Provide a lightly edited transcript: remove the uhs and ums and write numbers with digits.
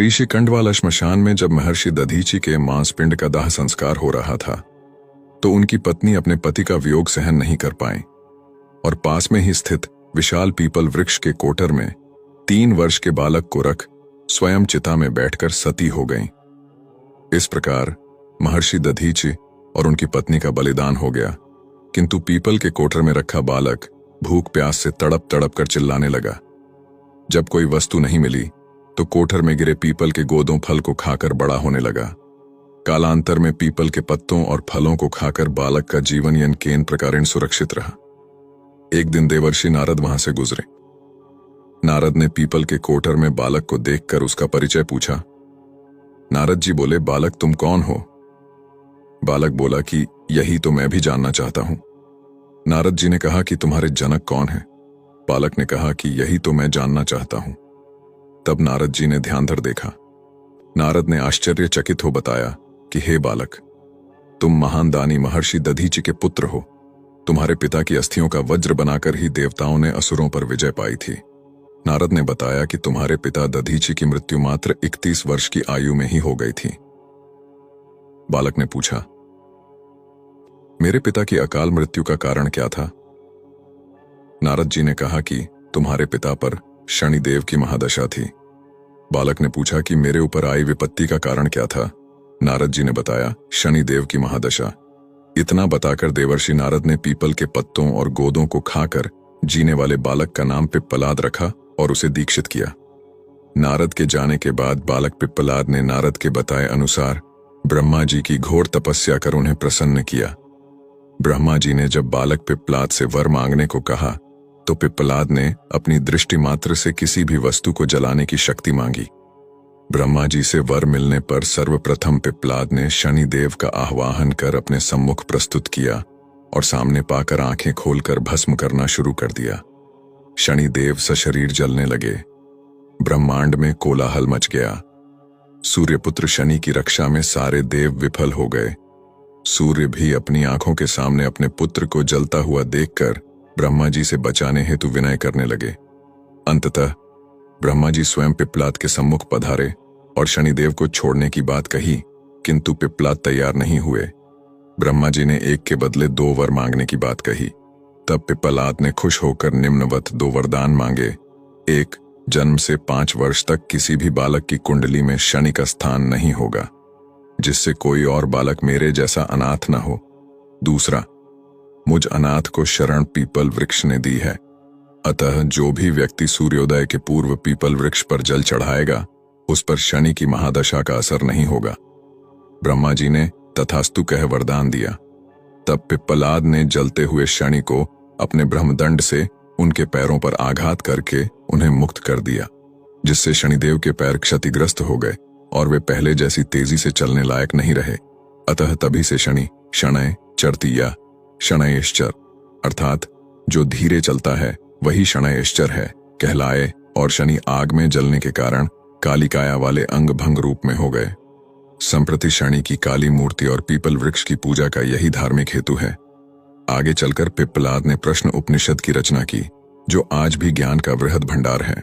ऋषिकंड वाला श्मशान में जब महर्षि दधीचि के मांसपिंड का दाह संस्कार हो रहा था तो उनकी पत्नी अपने पति का वियोग सहन नहीं कर पाई और पास में ही स्थित विशाल पीपल वृक्ष के कोटर में 3 वर्ष के बालक को रख स्वयं चिता में बैठकर सती हो गईं। इस प्रकार महर्षि दधीचि और उनकी पत्नी का बलिदान हो गया, किंतु पीपल के कोटर में रखा बालक भूख प्यास से तड़प तड़प कर चिल्लाने लगा। जब कोई वस्तु नहीं मिली तो कोठर में गिरे पीपल के गोदों फल को खाकर बड़ा होने लगा। कालांतर में पीपल के पत्तों और फलों को खाकर बालक का जीवन यनकेन प्रकारेण सुरक्षित रहा। एक दिन देवर्षि नारद वहां से गुजरे। नारद ने पीपल के कोठर में बालक को देखकर उसका परिचय पूछा। नारद जी बोले, बालक तुम कौन हो? बालक बोला कि यही तो मैं भी जानना चाहता हूं। नारद जी ने कहा कि तुम्हारे जनक कौन है? बालक ने कहा कि यही तो मैं जानना चाहता हूं। तब नारद जी ने ध्यान धर देखा। नारद ने आश्चर्यचकित हो बताया कि हे बालक, तुम महान दानी महर्षि दधीचि के पुत्र हो। तुम्हारे पिता की अस्थियों का वज्र बनाकर ही देवताओं ने असुरों पर विजय पाई थी। नारद ने बताया कि तुम्हारे पिता दधीचि की मृत्यु मात्र 31 वर्ष की आयु में ही हो गई थी। बालक ने पूछा, मेरे पिता की अकाल मृत्यु का कारण क्या था? नारद जी ने कहा कि तुम्हारे पिता पर शनिदेव की महादशा थी। बालक ने पूछा कि मेरे ऊपर आई विपत्ति का कारण क्या था? नारद जी ने बताया, शनिदेव की महादशा। इतना बताकर देवर्षि नारद ने पीपल के पत्तों और गोदों को खाकर जीने वाले बालक का नाम पिप्पलाद रखा और उसे दीक्षित किया। नारद के जाने के बाद बालक पिप्पलाद ने नारद के बताए अनुसार ब्रह्मा जी की घोर तपस्या कर उन्हें प्रसन्न किया। ब्रह्मा जी ने जब बालक पिप्पलाद से वर मांगने को कहा तो पिप्पलाद ने अपनी दृष्टि मात्र से किसी भी वस्तु को जलाने की शक्ति मांगी। ब्रह्मा जी से वर मिलने पर सर्वप्रथम पिप्पलाद ने शनिदेव का आह्वान कर अपने सम्मुख प्रस्तुत किया और सामने पाकर आंखें खोलकर भस्म करना शुरू कर दिया। शनिदेव सशरीर जलने लगे। ब्रह्मांड में कोलाहल मच गया। सूर्यपुत्र शनि की रक्षा में सारे देव विफल हो गए। सूर्य भी अपनी आंखों के सामने अपने पुत्र को जलता हुआ देखकर ब्रह्मा जी से बचाने हेतु विनय करने लगे। अंततः ब्रह्मा जी स्वयं पिप्पलाद के सम्मुख पधारे और शनिदेव को छोड़ने की बात कही, किंतु पिप्पलाद तैयार नहीं हुए। ब्रह्मा जी ने एक के बदले 2 वर मांगने की बात कही। तब पिप्पलाद ने खुश होकर निम्नवत 2 वरदान मांगे। एक, जन्म से 5 वर्ष तक किसी भी बालक की कुंडली में शनि का स्थान नहीं होगा, जिससे कोई और बालक मेरे जैसा अनाथ न हो। दूसरा, मुझ अनाथ को शरण पीपल वृक्ष ने दी है, अतः जो भी व्यक्ति सूर्योदय के पूर्व पीपल वृक्ष पर जल चढ़ाएगा उस पर शनि की महादशा का असर नहीं होगा। ब्रह्मा जी ने तथास्तु कह वरदान दिया। तब पिप्पलाद ने जलते हुए शनि को अपने ब्रह्मदंड से उनके पैरों पर आघात करके उन्हें मुक्त कर दिया, जिससे शनिदेव के पैर क्षतिग्रस्त हो गए और वे पहले जैसी तेजी से चलने लायक नहीं रहे। अतः तभी से शनि शनय चरती या शनयश्चर अर्थात जो धीरे चलता है वही शनयश्चर है कहलाए और शनि आग में जलने के कारण कालिकाया वाले अंग भंग रूप में हो गए। संप्रति शनि की काली मूर्ति और पीपल वृक्ष की पूजा का यही धार्मिक हेतु है। आगे चलकर पिप्पलाद ने प्रश्न उपनिषद की रचना की, जो आज भी ज्ञान का वृहद भंडार है।